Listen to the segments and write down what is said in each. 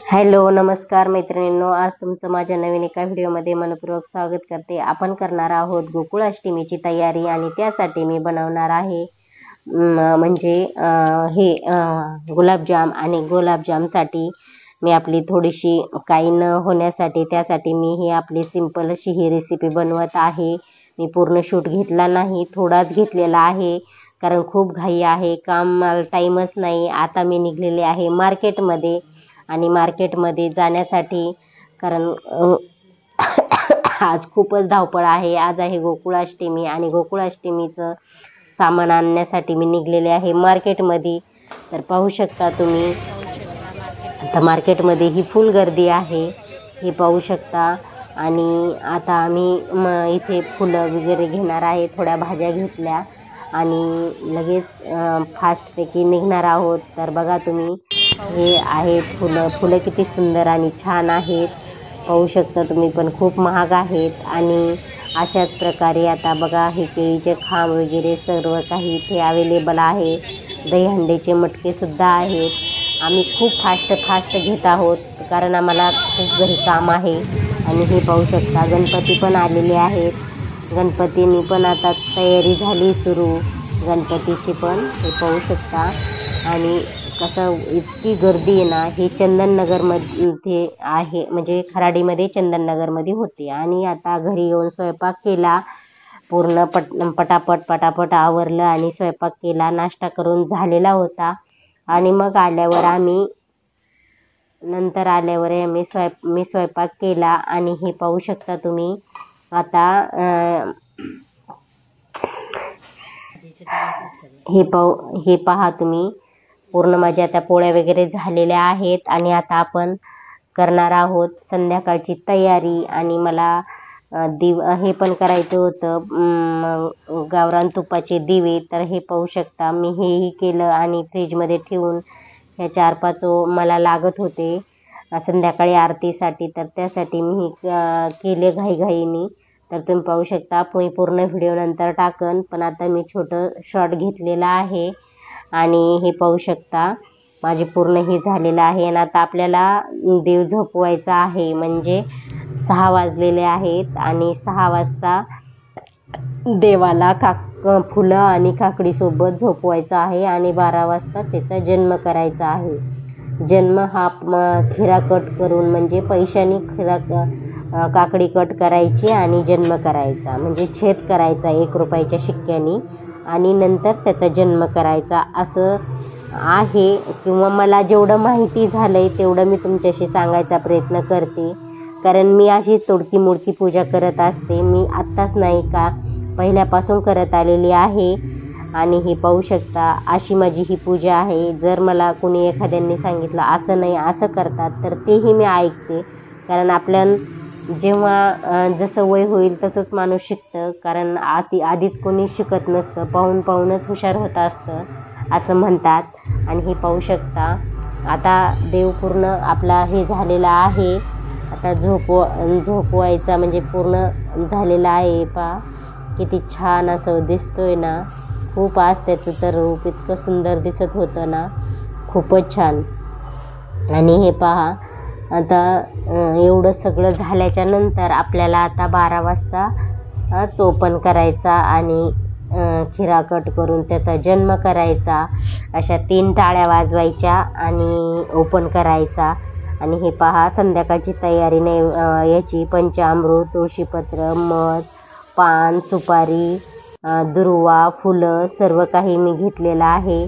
Hello नमस्कार मैत्रिणींनो, आज तुमचं माझ्या नवीन एका व्हिडिओमध्ये मनपूर्वक स्वागत करते। आपण करणार आहोत गोकुळाष्टमीची तयारी आणि त्यासाठी मी बनवणार आहे म्हणजे हे गुलाबजाम। आणि गुलाबजामसाठी मी आपली थोडीशी काही न होण्यासाठी त्यासाठी मी ही आपली सिंपल अशी ही रेसिपी बनवत आहे। मी पूर्ण शूट घेतला नाही, थोडाच घेतलेला आहे कारण खूप घाई आहे, कामाला टाईमच नाही। आता मी निघलेले आहे मार्केटमध्ये आणि मार्केटमध्ये जाण्यासाठी कारण आज खूपच धावपळ आहे। आज आहे गोकुळाष्टमी आणि गोकुळाष्टमीचं सामान आणण्यासाठी मी निघलेले आहे मार्केटमध्ये। तर पाहू शकता तुम्ही आता मार्केटमध्ये ही फुल गर्दी आहे, हे पाहू शकता। आणि आता आम्ही इथे फुलं वगैरे घेणार आहे, थोड्या भाज्या घेतल्या आणि लगेच फास्टपैकी निघणार आहोत। तर बघा तुम्ही, हे आहेत फुलं किती सुंदर आणि छान आहेत, पाहू शकता तुम्ही, पण खूप महाग आहेत। आणि अशाच प्रकारे आता बघा हे केळीचे खांब वगैरे सर्व काही इथे अवेलेबल आहे। दहीहंडीचे मटके सुद्धा आहेत। आम्ही खूप फास्ट घेत आहोत कारण आम्हाला खूप घरी काम आहे। आणि हे पाहू शकता गणपती पण आलेले आहेत, गणपतींनी पण आता तयारी झाली सुरू गणपतीची पण, हे पाहू शकता। आणि कसं इतकी गर्दी आहे ना, हे चंदननगरमध्ये आहे, म्हणजे खराडीमध्ये चंदननगरमध्ये होते। आणि आता घरी येऊन स्वयंपाक केला, पूर्ण पटापट आवरलं आणि स्वयंपाक केला, नाश्ता करून झालेला होता। आणि मग नंतर आल्यावर मी स्वयंपाक केला। आणि हे पाहू शकता तुम्ही, आता हे पहा तुम्ही, पूर्ण माझ्या आता पोळ्या वगैरे झालेल्या आहेत आणि आता आपण करणार आहोत संध्याकाळची तयारी। आणि मला हे पण करायचं होतं, गावरान तुपाचे दिवे। तर हे पाहू शकता, मी हेही केलं आणि फ्रीजमध्ये ठेवून ह्या 4-5 मला लागत होते संध्याकाळी आरतीसाठी, तर त्यासाठी मी हे केले घाईघाईने। तर तुम्ही पाहू शकता, मी पूर्ण व्हिडिओ नंतर टाकन, पण आता मी छोटं शॉर्ट घेतलेला आहे। आणि हे पाहू शकता माझे पूर्ण हे झालेलं आहे। आणि आता आपल्याला देव झोपवायचा आहे, म्हणजे 6 वाजलेले आहेत आणि 6 वाजता देवाला फुलं आणि काकडीसोबत झोपवायचं आहे आणि 12 वाजता त्याचा जन्म करायचा आहे। जन्म हा खिरा कट करून, म्हणजे पैशानी काकडी कट करायची आणि जन्म करायचा, म्हणजे छेद करायचा 1 रुपयाच्या शिक्क्यानी आणि नंतर त्याचा जन्म करायचा, असं आहे। किंवा मला जेवढं माहिती झालंय तेवढं मी तुमच्याशी सांगायचा प्रयत्न करते, कारण मी अशी तोडकी मोडकी पूजा करत असते, मी आत्ताच नाही का पहिल्यापासून करत आलेली आहे। आणि हे पाहू शकता, अशी माझी ही पूजा आहे। जर मला कोणी एखाद्यांनी सांगितलं असं नाही असं करतात, तर तेही मी ऐकते, कारण जेव्हा जसं वय होईल तसंच माणूस शिकतं, कारण आधीच कोणी शिकत नसतं, पाहूनच हुशार होत असतं असं म्हणतात। आणि हे पाहू शकता, आता देव पूर्ण आपला हे झालेला आहे, आता झोपवायचा म्हणजे पूर्ण झालेला आहे। पहा किती छान असं दिसतोय ना, खूप आज त्याचं तर रूप इतकं सुंदर दिसत होतं ना, खूपच छान। आणि हे पहा, आता एवढं सगळं झाल्याच्या नंतर आपल्याला आता 12 वाजता ओपन करायचा आणि खिरा कट करून त्याचा जन्म करायचा। अशा 3 टाळ्या वाजवायच्या आणि ओपन करायचा। आणि हे पहा संध्याकाळची तयारी याची पंचामृत, तुळशीपत्र, मध, पान, सुपारी, दुर्वा, फुलं सर्व काही मी घेतलेलं आहे।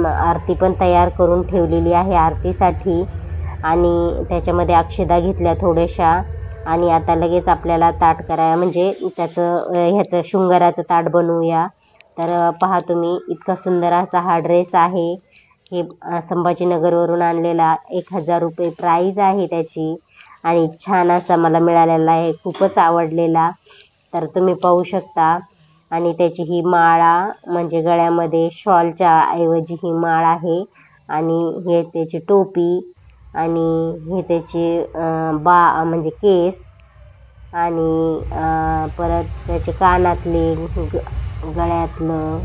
आरती पण तयार करून ठेवलेली आहे आरतीसाठी। आणि त्याच्यामध्ये अक्षदा घेतल्या थोड्याशा। आणि आता लगेच आपल्याला ताट म्हणजे ह्याचं शृंगाराचं ताट बनवूया। तर पहा तुम्ही, इतका सुंदर असा हा ड्रेस आहे, हे संभाजीनगरवरून आणलेला, 1000 रुपये प्राईज आहे त्याची आणि छान असा मला मिळालेला आहे, खूपच आवडलेला। तर तुम्ही पाहू शकता। आणि त्याची ही माळा, म्हणजे गळ्यामध्ये शॉलच्या ऐवजी ही माळ आहे। आणि हे त्याची टोपी आणि हे त्याची म्हणजे केस आणि परत त्याचे कानातले, गळ्यातलं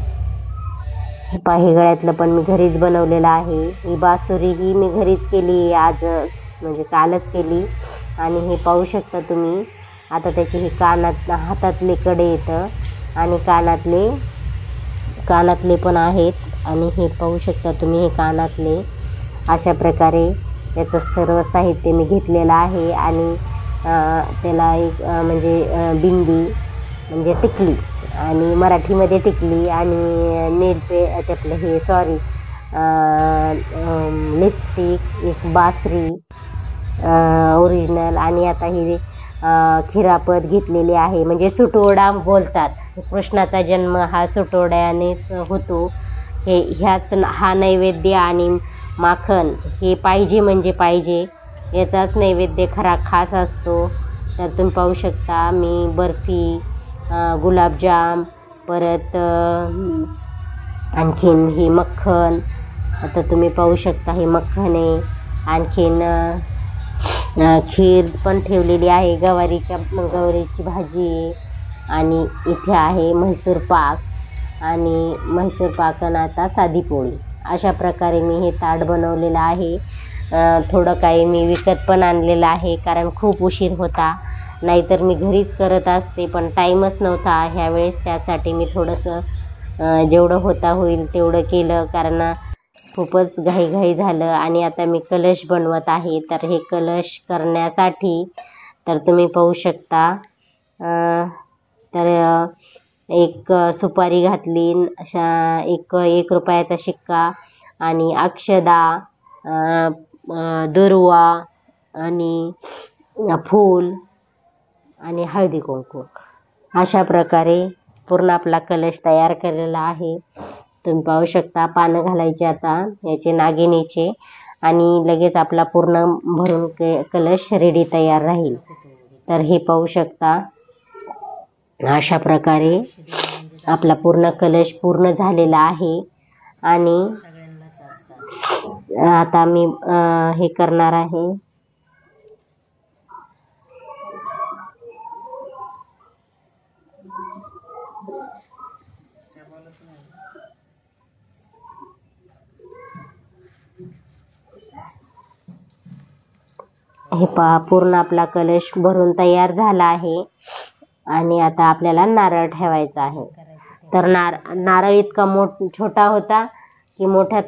हे पहा, हे गळ्यातलं पण मी घरीच बनवलेलं आहे. ही बासुरी ही मी घरीच केली आजच, म्हणजे कालच केली. आणि हे पाहू शकता तुम्ही. आता त्याची ही हातातले कडे येतं आणि कानातले पण आहेत. आणि हे पाहू शकता तुम्ही, हे कानातले. अशा प्रकारे याचं सर्व साहित्य मी घेतलेलं आहे. आणि त्याला एक म्हणजे बिंदी म्हणजे टिकली, आणि मराठीमध्ये टिकली, आणि आपलं हे लिपस्टिक, एक बासरी ओरिजिनल. आणि आता ही खिरापत घेतलेली आहे. म्हणजे सुटवडा बोलतात. कृष्णाचा जन्म हा सुटवड्यानेच होतो. हा नैवेद्य आणि माखन हे पाहिजे म्हणजे पाहिजे. याचाच नैवेद्य खरा खास असतो. तर तुम्ही पाहू शकता, मी बर्फी, गुलाबजाम, परत आणखीन ही मक्खन. आता तुम्ही पाहू शकता, हे मक्खन आहे. आणखीन खीर पण ठेवलेली आहे. गवारीची भाजी आहे. आणि इथे आहे म्हैसूर पाक, आणि म्हैसूर पाक आणि आता साधी पोळी. अशा प्रकारे मी हे ताट बनवलेलं आहे. थोडं काही मी विकत पण आणलेलं आहे, कारण खूप उशीर होता. नाहीतर मी घरीच करत असते, पण टाईमच नव्हता ह्यावेळेस. त्यासाठी मी थोडंसं जेवढं होईल तेवढं केलं, कारण खूपच घाई झालं. आणि आता मी कलश बनवत आहे. तर हे कलश करण्यासाठी तर तुम्ही पाहू शकता, तर एक सुपारी घातली, अशा एक रुपयाचा शिक्का, आणि अक्षदा, दुर्वा, आणि फूल, आणि हळदी कुंकू. अशा प्रकारे पूर्ण आपला कलश तयार केलेला आहे. तुम्ही पाहू शकता, पानं घालायचे आता याचे नागिनीचे, आणि लगेच आपला पूर्ण भरून कलश रेडी तयार राहील. तर हे पाहू शकता, अशा प्रकारे आपला पूर्ण कलश पूर्ण झालेला आहे. आणि आता मी हे करणार आहे. हे पहा, पूर्ण आपला कलश भरून तयार झाला आहे. आणि आता आपल्याला नारळ ठेवायचा आहे. तर नारळ इतका छोटा होता की मोठा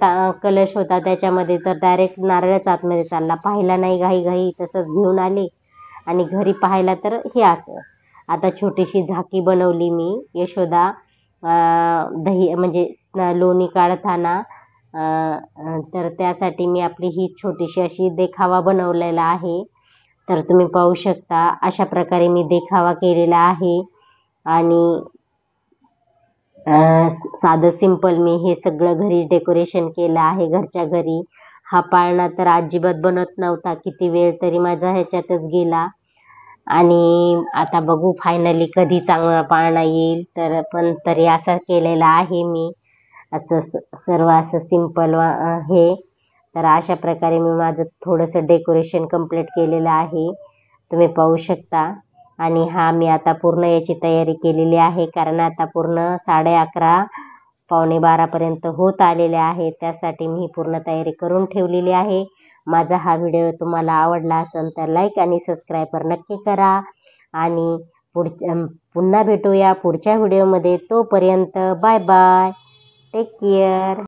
कलश होता त्याच्यामध्ये, तर डायरेक्ट नारळच आतमध्ये चालला. पाहिला नाही, घाई तसंच घेऊन आले. आणि घरी पाहायला तर हे असं. आता छोटीशी झाकी बनवली मी. यशोदा दही म्हणजे लोणी काढताना, तर त्यासाठी मी आपली ही छोटीशी अशी देखावा बनवलेला आहे. तर तुम्ही पाहू शकता, अशा प्रकारे मी देखावा केलेला आहे. आणि साधं सिंपल मी हे सगळं घरी डेकोरेशन केलं आहे, घरच्या घरी. हा पाळणा तर अजिबात बनत नव्हता, किती वेळ तरी माझा ह्याच्यातच गेला. आणि आता बघू फायनली कधी चांगला पाळणा येईल. तर पण तरी असा केलेला आहे मी, असं सर्व असं सिंपल हे. तर अशा प्रकारे मी माझं थोडंसं डेकोरेशन कंप्लीट केलेलं आहे, तुम्ही पाहू शकता. आणि मी आता पूर्ण याची तयारी केलेली आहे, कारण आता पूर्ण 11:30 पावणे 12पर्यंत होत आलेले आहे. त्यासाठी मी पूर्ण तयारी करून ठेवलेली आहे. माझा हा व्हिडिओ तुम्हाला आवडला असेल तर लाईक आणि सबस्क्राईब नक्की करा. आणि पुन्हा भेटूया पुढच्या व्हिडिओमध्ये. तोपर्यंत बाय बाय, टेक केअर.